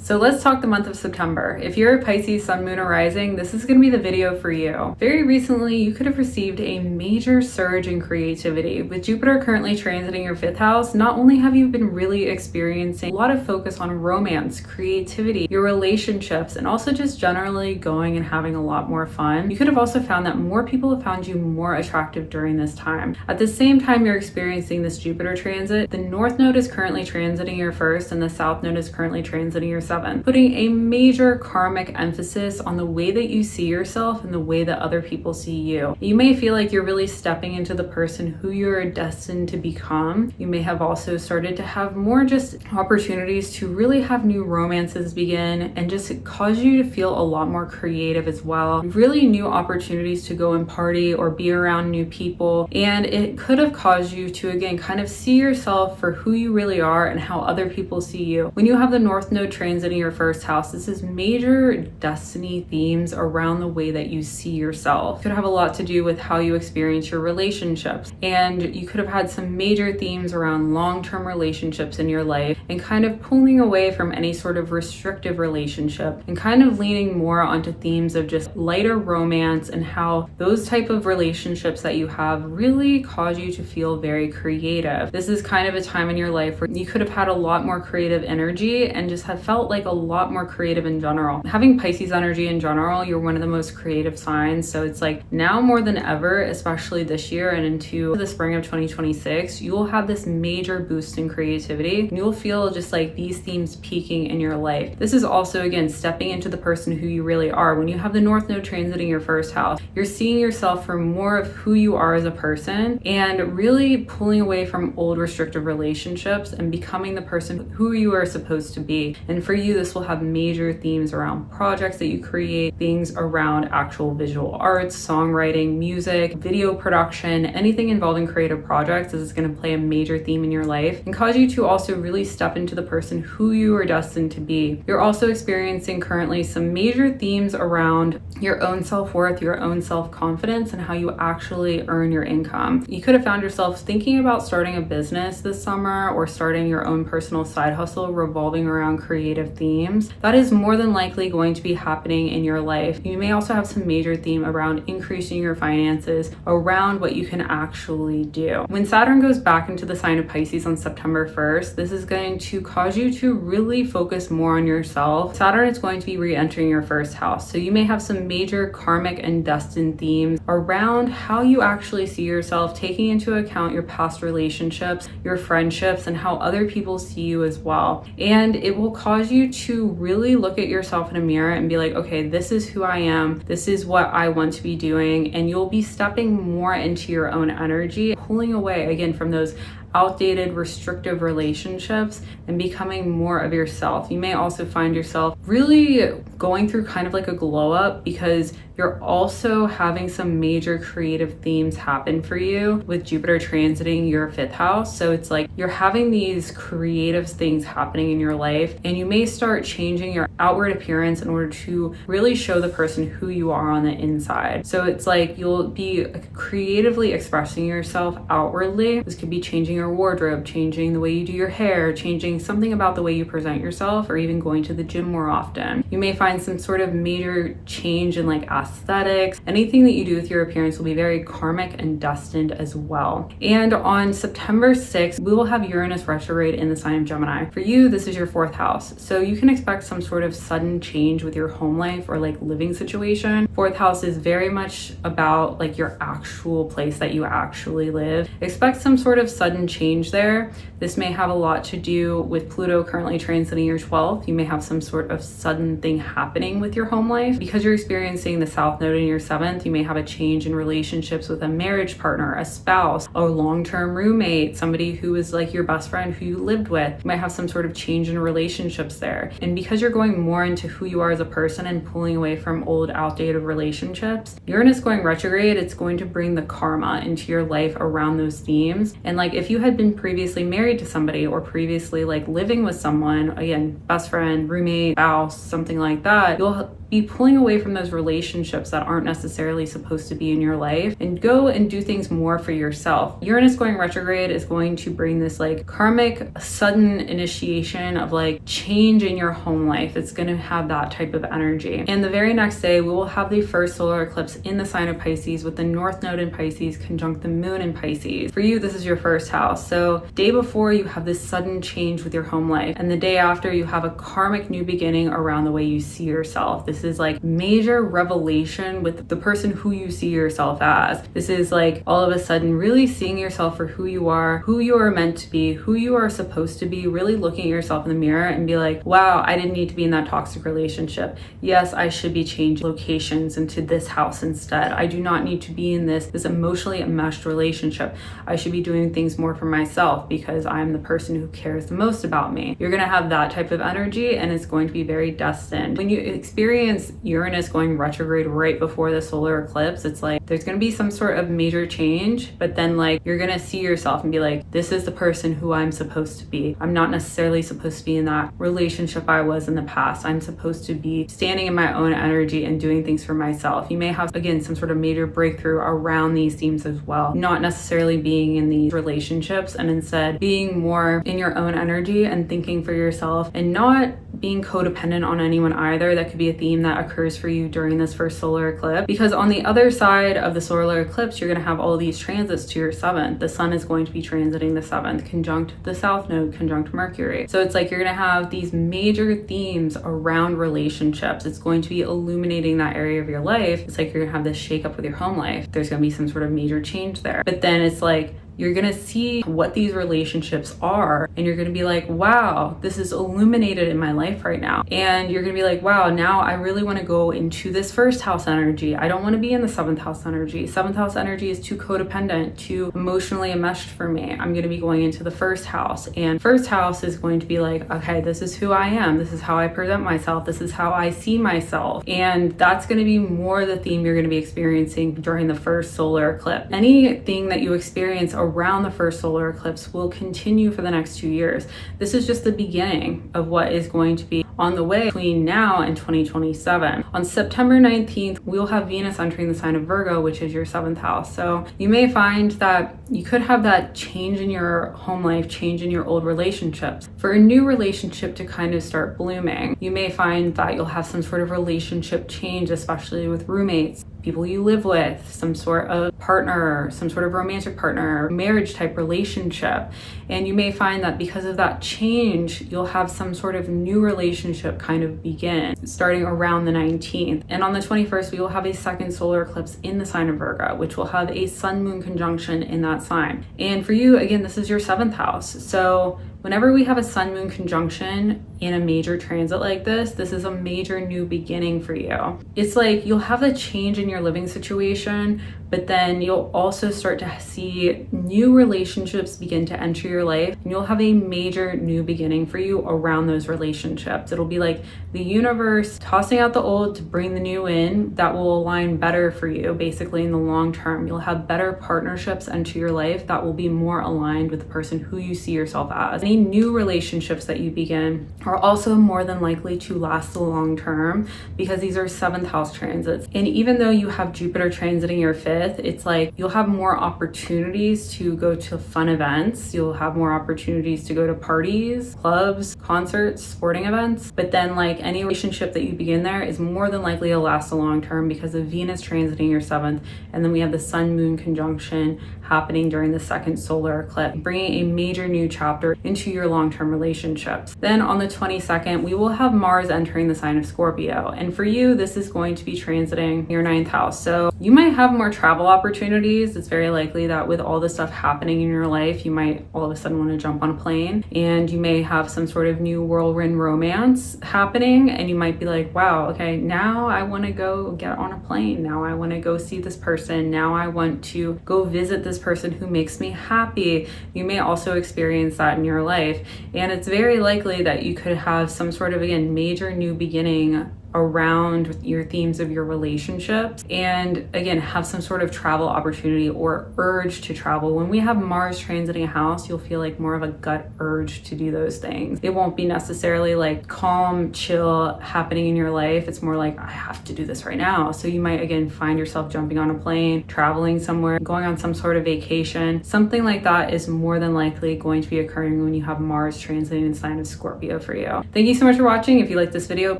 So let's talk the month of September. If you're a Pisces sun, moon, or rising, this is going to be the video for you. Very recently, you could have received a major surge in creativity. With Jupiter currently transiting your 5th house, not only have you been really experiencing a lot of focus on romance, creativity, your relationships, and also just generally going and having a lot more fun, you could have also found that more people have found you more attractive during this time. At the same time you're experiencing this Jupiter transit, the North Node is currently transiting your 1st and the South Node is currently transiting your 7th, putting a major karmic emphasis on the way that you see yourself and the way that other people see you. You may feel like you're really stepping into the person who you're destined to become. You may have also started to have more just opportunities to really have new romances begin and just cause you to feel a lot more creative as well. Really new opportunities to go and party or be around new people, and it could have caused you to again kind of see yourself for who you really are and how other people see you. When you have the North Node transiting your 1st house, this is major destiny themes around the way that you see yourself. It could have a lot to do with how you experience your relationships, and you could have had some major themes around long-term relationships in your life and kind of pulling away from any sort of restrictive relationship and kind of leaning more onto themes of just lighter romance and how those type of relationships that you have really cause you to feel very creative. This is kind of a time in your life where you could have had a lot more creative energy and just have felt like a lot more creative in general. Having Pisces energy in general, you're one of the most creative signs, so it's like now more than ever, especially this year and into the spring of 2026, you will have this major boost in creativity and you'll feel just like these themes peaking in your life. This is also again stepping into the person who you really are. When you have the North Node transiting your 1st house, you're seeing yourself for more of who you are as a person and really pulling away from old restrictive relationships and becoming the person who you are supposed to be. And for you, this will have major themes around projects that you create, things around actual visual arts, songwriting, music, video production, anything involving creative projects. This is going to play a major theme in your life and cause you to also really step into the person who you are destined to be. You're also experiencing currently some major themes around your own self-worth, your own self-confidence, and how you actually earn your income. You could have found yourself thinking about starting a business this summer or starting your own personal side hustle revolving around creative themes. That is more than likely going to be happening in your life. You may also have some major theme around increasing your finances around what you can actually do. When Saturn goes back into the sign of Pisces on September 1st, this is going to cause you to really focus more on yourself. Saturn is going to be re-entering your 1st house, so you may have some major karmic and destined themes around how you actually see yourself, taking into account your past relationships, your friendships, and how other people see you as well. And it will cause you to really look at yourself in a mirror and be like, okay, this is who I am, this is what I want to be doing, and you'll be stepping more into your own energy, pulling away again from those outdated, restrictive relationships and becoming more of yourself. You may also find yourself really going through kind of like a glow up because you're also having some major creative themes happen for you with Jupiter transiting your 5th house. So it's like you're having these creative things happening in your life and you may start changing your outward appearance in order to really show the person who you are on the inside. So it's like you'll be creatively expressing yourself outwardly. This could be changing your wardrobe, changing the way you do your hair, changing something about the way you present yourself, or even going to the gym more often. You may find some sort of major change in like aesthetics. Anything that you do with your appearance will be very karmic and destined as well. And on September 6th, we will have Uranus retrograde in the sign of Gemini. For you, this is your 4th house. So you can expect some sort of sudden change with your home life or like living situation. 4th house is very much about like your actual place that you actually live. Expect some sort of sudden change there. This may have a lot to do with Pluto currently transiting your 12th. You may have some sort of sudden thing happening with your home life. Because you're experiencing the South Node in your 7th, you may have a change in relationships with a marriage partner, a spouse, a long-term roommate, somebody who is like your best friend who you lived with. You might have some sort of change in relationships there. And because you're going more into who you are as a person and pulling away from old outdated relationships. Uranus going retrograde, it's going to bring the karma into your life around those themes. And like if you had been previously married to somebody or previously like living with someone, again, best friend, roommate, spouse, something like that, you'll be pulling away from those relationships that aren't necessarily supposed to be in your life and go and do things more for yourself. Uranus going retrograde is going to bring this like karmic sudden initiation of like change in your home life. It's going to have that type of energy. And the very next day, we will have the first solar eclipse in the sign of Pisces with the North Node in Pisces conjunct the moon in Pisces. For you, this is your first house. So day before, you have this sudden change with your home life. And the day after, you have a karmic new beginning around the way you see yourself. This is like major revelation with the person who you see yourself as. This is like all of a sudden really seeing yourself for who you are meant to be, who you are supposed to be, really looking at yourself in the mirror and be like, wow, I didn't need to be in that toxic relationship. Yes, I should be changing locations into this house instead. I do not need to be in this emotionally enmeshed relationship. I should be doing things more for myself because I'm the person who cares the most about me. You're going to have that type of energy and it's going to be very destined. When you experience Uranus going retrograde right before the solar eclipse, it's like there's going to be some sort of major change, but then like you're going to see yourself and be like, this is the person who I'm supposed to be. I'm not necessarily supposed to be in that relationship I was in the past. I'm supposed to be standing in my own energy and doing things for myself. You may have, again, some sort of major breakthrough around these themes as well. Not necessarily being in these relationships and instead being more in your own energy and thinking for yourself and not being codependent on anyone either. That could be a theme that occurs for you during this first solar eclipse, because on the other side of the solar eclipse, you're going to have all these transits to your 7th. The sun is going to be transiting the 7th, conjunct the south node, conjunct Mercury. So it's like you're going to have these major themes around relationships. It's going to be illuminating that area of your life. It's like you're going to have this shakeup with your home life. There's going to be some sort of major change there. But then it's like you're going to see what these relationships are and you're going to be like, wow, this is illuminated in my life right now. And you're going to be like, wow, now I really want to go into this first house energy. I don't want to be in the 7th house energy. 7th house energy is too codependent, too emotionally enmeshed for me. I'm going to be going into the first house, and first house is going to be like, okay, this is who I am. This is how I present myself. This is how I see myself. And that's going to be more the theme you're going to be experiencing during the first solar eclipse. Anything that you experience around the first solar eclipse will continue for the next 2 years. This is just the beginning of what is going to be on the way between now and 2027. On September 19th, we'll have Venus entering the sign of Virgo, which is your 7th house. So you may find that you could have that change in your home life, change in your old relationships. For a new relationship to kind of start blooming, you may find that you'll have some sort of relationship change, especially with roommates, people you live with, some sort of partner, some sort of romantic partner, marriage type relationship. And you may find that because of that change, you'll have some sort of new relationship kind of begin starting around the 19th. And on the 21st, we will have a second solar eclipse in the sign of Virgo, which will have a sun moon conjunction in that sign. And for you, again, this is your 7th house. So whenever we have a sun moon conjunction in a major transit like this is a major new beginning for you. It's like you'll have a change in your living situation, but then you'll also start to see new relationships begin to enter your life, and you'll have a major new beginning for you around those relationships. It'll be like the universe tossing out the old to bring the new in that will align better for you, basically in the long term. You'll have better partnerships enter your life that will be more aligned with the person who you see yourself as. Any new relationships that you begin are also more than likely to last the long term because these are 7th house transits. And even though you have Jupiter transiting your 5th, it's like you'll have more opportunities to go to fun events. You'll have more opportunities to go to parties, clubs, concerts, sporting events. But then like any relationship that you begin there is more than likely to last a long term because of Venus transiting your 7th. And then we have the sun moon conjunction happening during the second solar eclipse, bringing a major new chapter into your long-term relationships. Then on the 22nd, we will have Mars entering the sign of Scorpio. And for you, this is going to be transiting your 9th house. So you might have more travel opportunities. It's very likely that with all the stuff happening in your life, you might all of a sudden want to jump on a plane, and you may have some sort of new whirlwind romance happening. And you might be like, wow, okay, now I want to go get on a plane. Now I want to go see this person. Now I want to go visit this person who makes me happy. You may also experience that in your life. And it's very likely that you could have some sort of, again, major new beginning around your themes of your relationships, and again, have some sort of travel opportunity or urge to travel. When we have Mars transiting a house, you'll feel like more of a gut urge to do those things. It won't be necessarily like calm, chill happening in your life. It's more like, I have to do this right now. So you might again find yourself jumping on a plane, traveling somewhere, going on some sort of vacation. Something like that is more than likely going to be occurring when you have Mars transiting in the sign of Scorpio for you. Thank you so much for watching. If you like this video,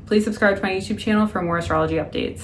please subscribe to my YouTube channel for more astrology updates.